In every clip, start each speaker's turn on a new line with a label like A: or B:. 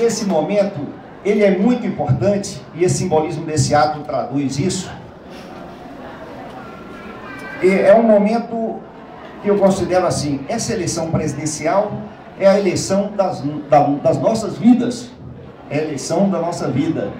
A: esse momento, ele é muito importante, e esse simbolismo desse ato traduz isso. É um momento que eu considero assim, essa eleição presidencial é a eleição das nossas vidas, é a eleição da nossa vida,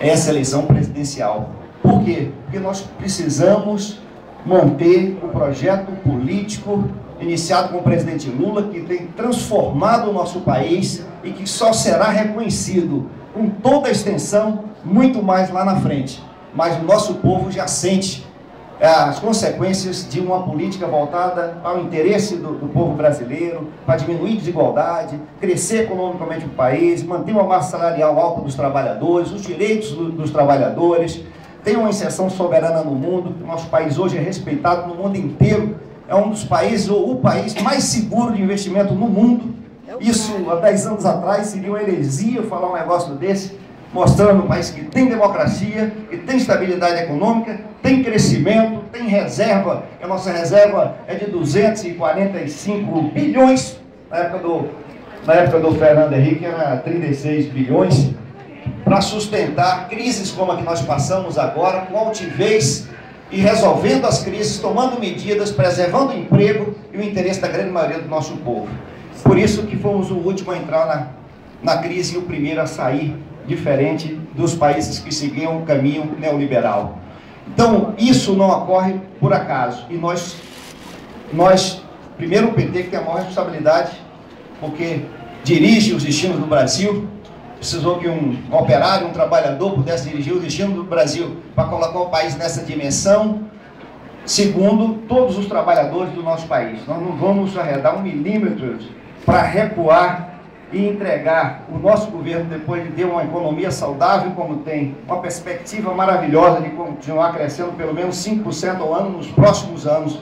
A: essa eleição presidencial. Por quê? Porque nós precisamos manter o projeto político iniciado com o presidente Lula, que tem transformado o nosso país e que só será reconhecido com toda a extensão muito mais lá na frente. Mas o nosso povo já sente as consequências de uma política voltada ao interesse do povo brasileiro, para diminuir a desigualdade, crescer economicamente o país, manter uma massa salarial alta dos trabalhadores, os direitos dos trabalhadores, ter uma inserção soberana no mundo. O nosso país hoje é respeitado no mundo inteiro, é um dos países, ou o país mais seguro de investimento no mundo. Isso, há 10 anos atrás, seria uma heresia falar um negócio desse, mostrando um país que tem democracia, que tem estabilidade econômica, tem crescimento, tem reserva. A nossa reserva é de 245 bilhões, na época do Fernando Henrique era 36 bilhões, para sustentar crises como a que nós passamos agora, com altivez e resolvendo as crises, tomando medidas, preservando o emprego e o interesse da grande maioria do nosso povo. Por isso que fomos o último a entrar na crise e o primeiro a sair, diferente dos países que seguiam o caminho neoliberal. Então, isso não ocorre por acaso. E nós primeiro o PT, que tem a maior responsabilidade, porque dirige os destinos do Brasil, precisou que um operário, um trabalhador pudesse dirigir o destino do Brasil para colocar o país nessa dimensão. Segundo, todos os trabalhadores do nosso país. Nós não vamos arredar 1 milímetro para recuar e entregar o nosso governo, depois de ter uma economia saudável como tem, uma perspectiva maravilhosa de continuar crescendo pelo menos 5% ao ano nos próximos anos,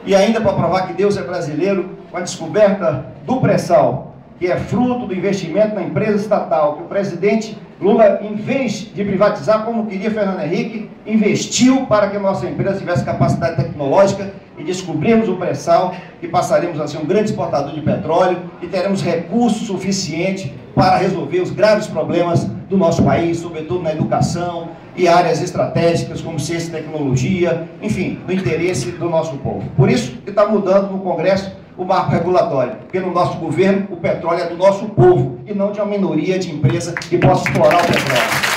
A: e ainda para provar que Deus é brasileiro, com a descoberta do pré-sal, que é fruto do investimento na empresa estatal, que o presidente Lula, em vez de privatizar, como queria Fernando Henrique, investiu para que a nossa empresa tivesse capacidade tecnológica e descobrirmos o pré-sal, e passaremos a ser um grande exportador de petróleo e teremos recursos suficientes para resolver os graves problemas do nosso país, sobretudo na educação e áreas estratégicas como ciência e tecnologia, enfim, do interesse do nosso povo. Por isso que está mudando no Congresso o marco regulatório, porque no nosso governo o petróleo é do nosso povo e não de uma minoria de empresa que possa explorar o petróleo.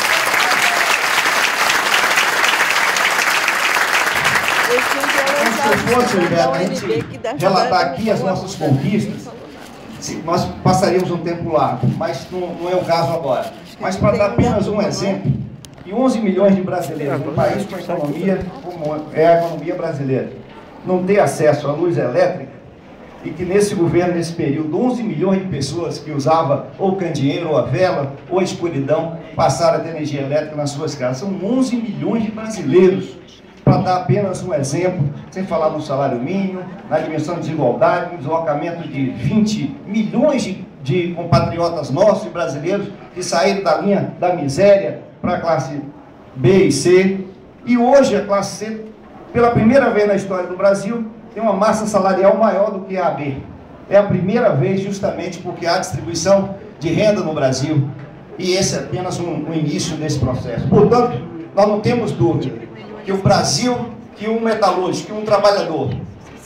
A: Se eu fosse, realmente, relatar aqui as nossas conquistas, nós passaríamos um tempo largo, mas não é o caso agora. Mas para dar apenas um exemplo, que 11 milhões de brasileiros no país com a economia, como é a economia brasileira, não ter acesso à luz elétrica, e que nesse governo, nesse período, 11 milhões de pessoas que usavam ou candeeiro, ou a vela, ou a escuridão, passaram a ter energia elétrica nas suas casas. São 11 milhões de brasileiros, para dar apenas um exemplo, sem falar no salário mínimo, na dimensão de desigualdade, no deslocamento de 20 milhões de compatriotas nossos e brasileiros que saíram da linha da miséria para a classe B e C. E hoje a classe C, pela primeira vez na história do Brasil, tem uma massa salarial maior do que a B. É a primeira vez, justamente porque há distribuição de renda no Brasil, e esse é apenas um início desse processo. Portanto, nós não temos dúvida que o Brasil, que um metalúrgico, que um trabalhador,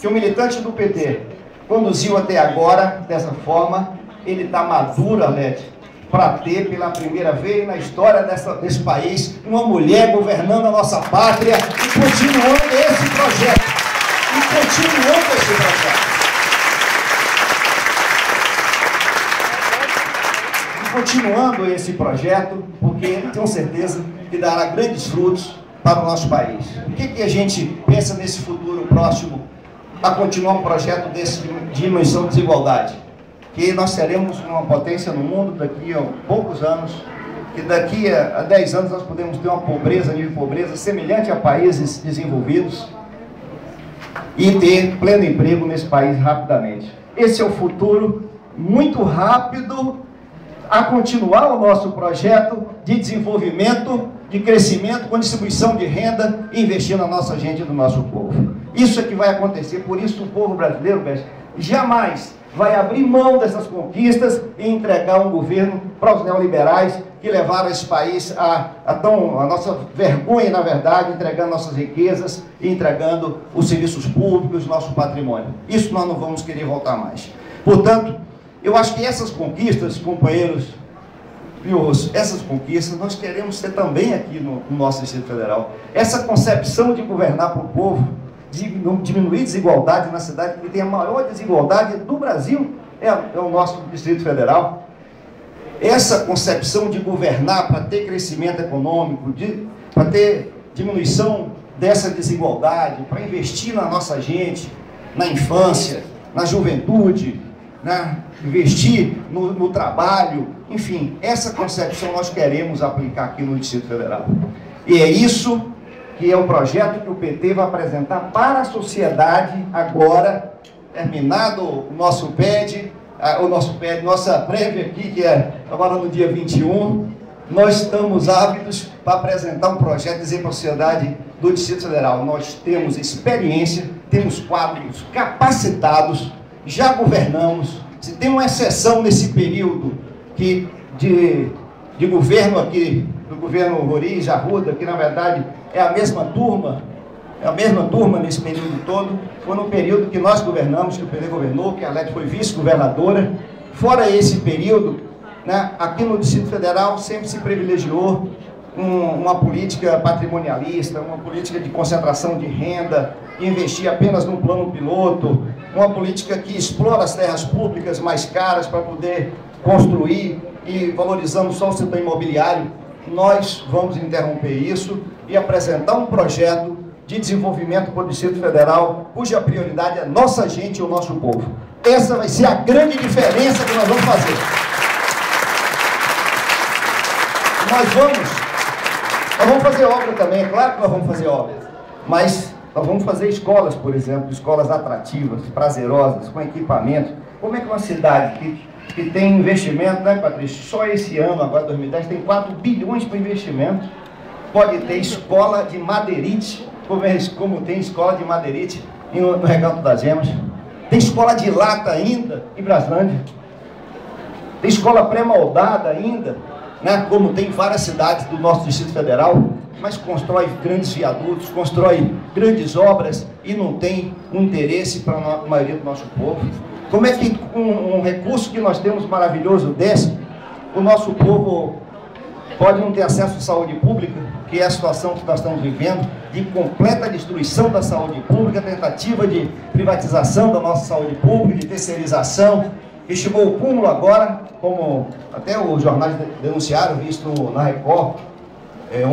A: que um militante do PT conduziu até agora, dessa forma, ele está maduro, Arlete, para ter pela primeira vez na história desse país uma mulher governando a nossa pátria e continuando esse projeto. Continuando esse projeto, porque tenho certeza que dará grandes frutos para o nosso país. O que a gente pensa nesse futuro próximo a continuar um projeto desse de diminuição de desigualdade? Que nós seremos uma potência no mundo daqui a poucos anos, que daqui a 10 anos nós podemos ter uma pobreza, nível de pobreza semelhante a países desenvolvidos, e ter pleno emprego nesse país rapidamente. Esse é o futuro muito rápido a continuar o nosso projeto de desenvolvimento, de crescimento, com distribuição de renda e investir na nossa gente e no nosso povo. Isso é que vai acontecer, por isso o povo brasileiro, jamais vai abrir mão dessas conquistas e entregar um governo para os neoliberais que levaram esse país a nossa vergonha, na verdade, entregando nossas riquezas e entregando os serviços públicos, nosso patrimônio. Isso nós não vamos querer voltar mais. Portanto, eu acho que essas conquistas, companheiros, essas conquistas nós queremos ter também aqui no nosso Distrito Federal. Essa concepção de governar para o povo, de diminuir desigualdade na cidade que tem a maior desigualdade do Brasil, é o nosso Distrito Federal. Essa concepção de governar para ter crescimento econômico, para ter diminuição dessa desigualdade, para investir na nossa gente, na infância, na juventude, né? Investir no trabalho, enfim, essa concepção nós queremos aplicar aqui no Distrito Federal. E é isso que é o projeto que o PT vai apresentar para a sociedade agora, terminado o nosso PED, nossa prévia aqui, que é agora no dia 21, nós estamos ávidos para apresentar um projeto e dizer para a sociedade do Distrito Federal, nós temos experiência, temos quadros capacitados, já governamos. Se tem uma exceção nesse período de governo aqui, do governo Roriz, Arruda, que na verdade é a mesma turma nesse período todo, foi no período que nós governamos, que o PT governou, que a Arlete foi vice-governadora. Fora esse período, né, aqui no Distrito Federal sempre se privilegiou uma política patrimonialista, uma política de concentração de renda, que investia apenas no plano piloto, uma política que explora as terras públicas mais caras para poder construir e valorizando só o setor imobiliário. Nós vamos interromper isso e apresentar um projeto de desenvolvimento para o Distrito Federal, cuja prioridade é nossa gente e o nosso povo. Essa vai ser a grande diferença que nós vamos fazer. Nós vamos fazer obra também, é claro que nós vamos fazer obra, mas nós vamos fazer escolas, por exemplo, escolas atrativas, prazerosas, com equipamento. Como é que uma cidade que tem investimento, né, Patrícia? Só esse ano, agora 2010, tem 4 bilhões para investimento, pode ter escola de madeirite, como tem escola de madeirite no Recanto das Gemas. Tem escola de lata ainda em Braslândia. Tem escola pré-moldada ainda, né, como tem em várias cidades do nosso Distrito Federal, mas constrói grandes viadutos, constrói grandes obras e não tem um interesse para a maioria do nosso povo. Como é que um recurso que nós temos maravilhoso desse, o nosso povo pode não ter acesso à saúde pública, que é a situação que nós estamos vivendo, de completa destruição da saúde pública, tentativa de privatização da nossa saúde pública, de terceirização, que chegou ao cúmulo agora, como até os jornais denunciaram, visto na Record,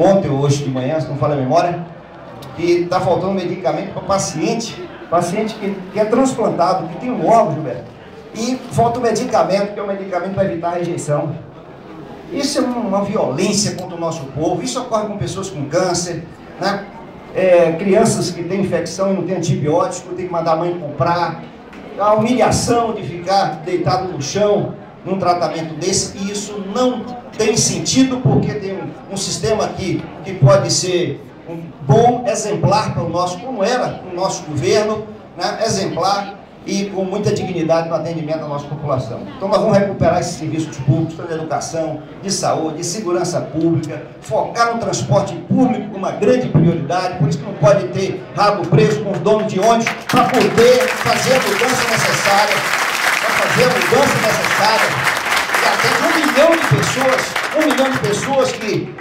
A: ontem ou hoje de manhã, se não falha a memória, que está faltando medicamento para paciente que é transplantado, que tem um órgão, Gilberto, e falta o medicamento, que é um medicamento para evitar a rejeição. Isso é uma violência contra o nosso povo, isso ocorre com pessoas com câncer, né? Crianças que têm infecção e não têm antibiótico, tem que mandar a mãe comprar, a humilhação de ficar deitado no chão num tratamento desse, e isso não tem sentido, porque tem um sistema aqui que pode ser um bom exemplar para o nosso, como era o nosso governo, né? Exemplar e com muita dignidade no atendimento da nossa população. Então nós vamos recuperar esses serviços públicos, de educação, de saúde, de segurança pública, focar no transporte público com uma grande prioridade, por isso que não pode ter rabo preso com os donos de ônibus, para poder fazer a mudança necessária, e até 1 milhão de pessoas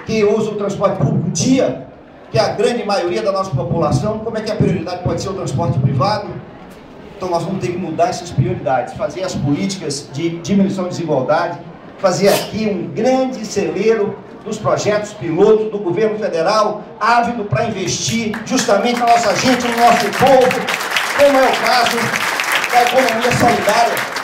A: que usam o transporte público dia, que é a grande maioria da nossa população. Como é que a prioridade pode ser o transporte privado? Então nós vamos ter que mudar essas prioridades, fazer as políticas de diminuição de desigualdade, fazer aqui um grande celeiro dos projetos pilotos do governo federal, ávido para investir justamente na nossa gente, no nosso povo, como é o caso da economia solidária.